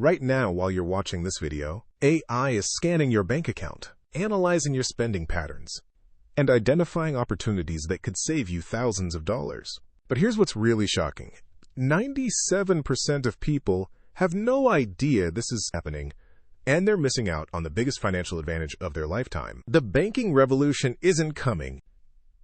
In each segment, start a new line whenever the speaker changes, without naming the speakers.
Right now, while you're watching this video, AI is scanning your bank account, analyzing your spending patterns, and identifying opportunities that could save you thousands of dollars. But here's what's really shocking. 97% of people have no idea this is happening, and they're missing out on the biggest financial advantage of their lifetime. The banking revolution isn't coming.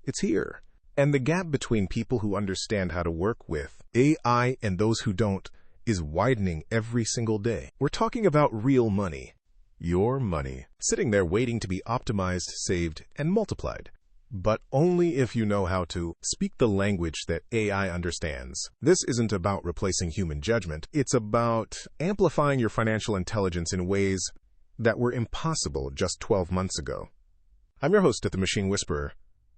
It's here. And the gap between people who understand how to work with AI and those who don't is widening every single day. We're talking about real money. Your money, sitting there waiting to be optimized, saved, and multiplied. But only if you know how to speak the language that AI understands. This isn't about replacing human judgment. It's about amplifying your financial intelligence in ways that were impossible just 12 months ago. I'm your host at The Machine Whisperer,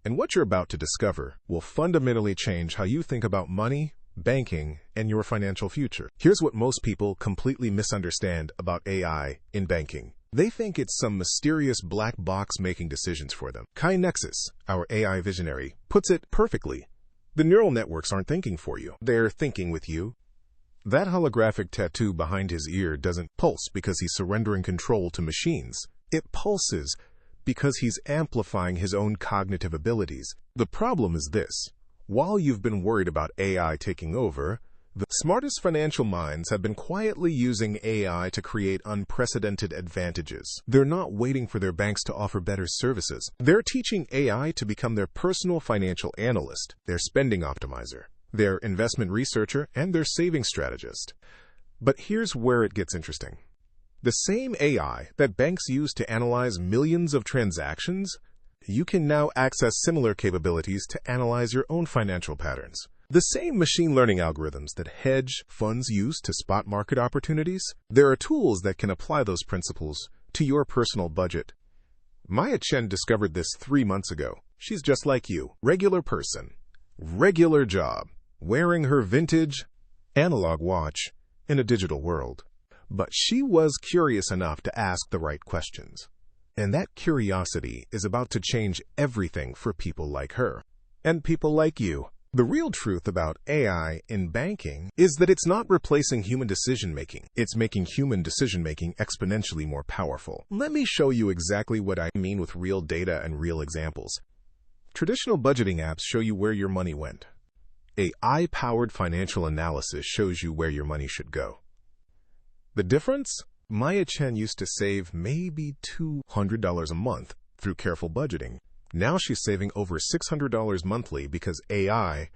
and what you're about to discover will fundamentally change how you think about money, banking, and your financial future. Here's what most people completely misunderstand about AI in banking. They think it's some mysterious black box making decisions for them. KaiNexus, our AI visionary, puts it perfectly. The neural networks aren't thinking for you. They're thinking with you. That holographic tattoo behind his ear doesn't pulse because he's surrendering control to machines. It pulses because he's amplifying his own cognitive abilities. The problem is this. While you've been worried about AI taking over, the smartest financial minds have been quietly using AI to create unprecedented advantages. They're not waiting for their banks to offer better services. They're teaching AI to become their personal financial analyst, their spending optimizer, their investment researcher, and their saving strategist. But here's where it gets interesting. The same AI that banks use to analyze millions of transactions, you can now access similar capabilities to analyze your own financial patterns. The same machine learning algorithms that hedge funds use to spot market opportunities, there are tools that can apply those principles to your personal budget. Maya Chen discovered this 3 months ago. She's just like you, regular person, regular job, wearing her vintage analog watch in a digital world. But she was curious enough to ask the right questions. And that curiosity is about to change everything for people like her and people like you. The real truth about AI in banking is that it's not replacing human decision-making. It's making human decision-making exponentially more powerful. Let me show you exactly what I mean with real data and real examples. Traditional budgeting apps show you where your money went. AI-powered financial analysis shows you where your money should go. The difference? Maya Chen used to save maybe $200 a month through careful budgeting. Now she's saving over $600 monthly because AI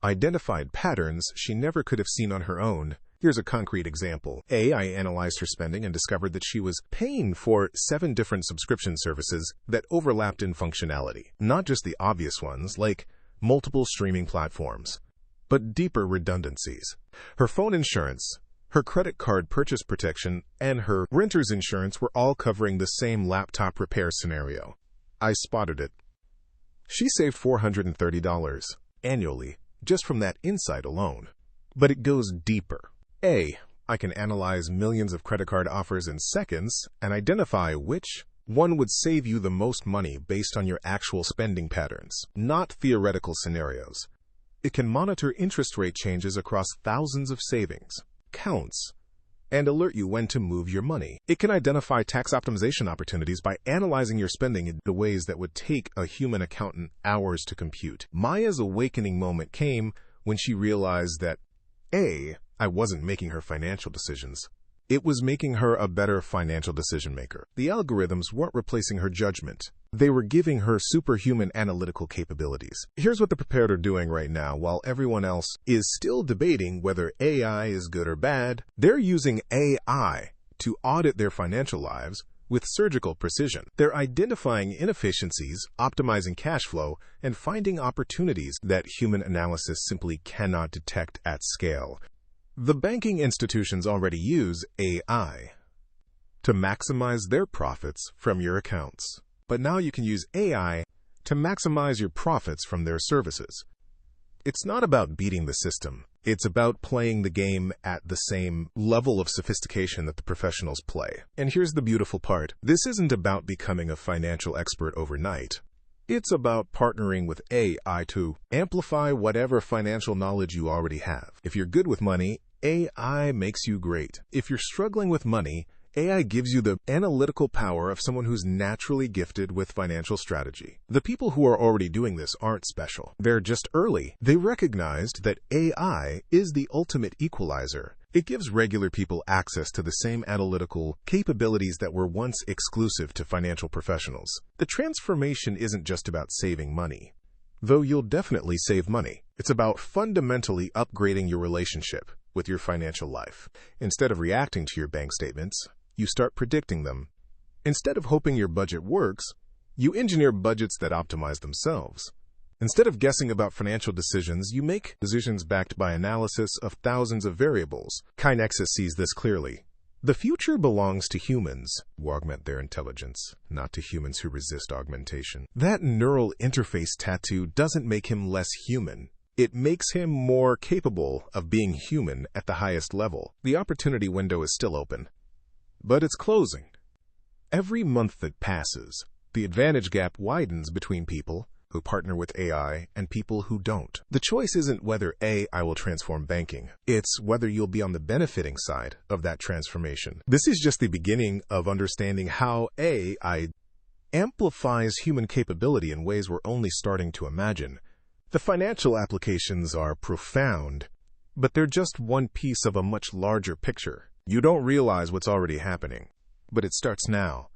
identified patterns she never could have seen on her own. Here's a concrete example. AI analyzed her spending and discovered that she was paying for 7 different subscription services that overlapped in functionality. Not just the obvious ones, like multiple streaming platforms, but deeper redundancies. Her phone insurance, her credit card purchase protection, and her renter's insurance were all covering the same laptop repair scenario. I spotted it. She saved $430 annually just from that insight alone. But it goes deeper. I can analyze millions of credit card offers in seconds and identify which one would save you the most money based on your actual spending patterns, not theoretical scenarios. It can monitor interest rate changes across thousands of savings, accounts, and alert you when to move your money. It can identify tax optimization opportunities by analyzing your spending in the ways that would take a human accountant hours to compute. Maya's awakening moment came when she realized that I wasn't making her financial decisions. It was making her a better financial decision maker. The algorithms weren't replacing her judgment. They were giving her superhuman analytical capabilities. Here's what the prepared are doing right now while everyone else is still debating whether AI is good or bad. They're using AI to audit their financial lives with surgical precision. They're identifying inefficiencies, optimizing cash flow, and finding opportunities that human analysis simply cannot detect at scale. The banking institutions already use AI to maximize their profits from your accounts. But now you can use AI to maximize your profits from their services. It's not about beating the system. It's about playing the game at the same level of sophistication that the professionals play. And here's the beautiful part. This isn't about becoming a financial expert overnight. It's about partnering with AI to amplify whatever financial knowledge you already have. If you're good with money, AI makes you great. If you're struggling with money, AI gives you the analytical power of someone who's naturally gifted with financial strategy. The people who are already doing this aren't special. They're just early. They recognized that AI is the ultimate equalizer. It gives regular people access to the same analytical capabilities that were once exclusive to financial professionals. The transformation isn't just about saving money, though you'll definitely save money. It's about fundamentally upgrading your relationship with your financial life. Instead of reacting to your bank statements, you start predicting them. Instead of hoping your budget works, you engineer budgets that optimize themselves. Instead of guessing about financial decisions, you make decisions backed by analysis of thousands of variables. KaiNexus sees this clearly. The future belongs to humans who augment their intelligence, not to humans who resist augmentation. That neural interface tattoo doesn't make him less human. It makes him more capable of being human at the highest level. The opportunity window is still open, but it's closing. Every month that passes, the advantage gap widens between people who partner with AI and people who don't. The choice isn't whether AI will transform banking. It's whether you'll be on the benefiting side of that transformation. This is just the beginning of understanding how AI amplifies human capability in ways we're only starting to imagine. The financial applications are profound, but they're just one piece of a much larger picture. You don't realize what's already happening, but it starts now.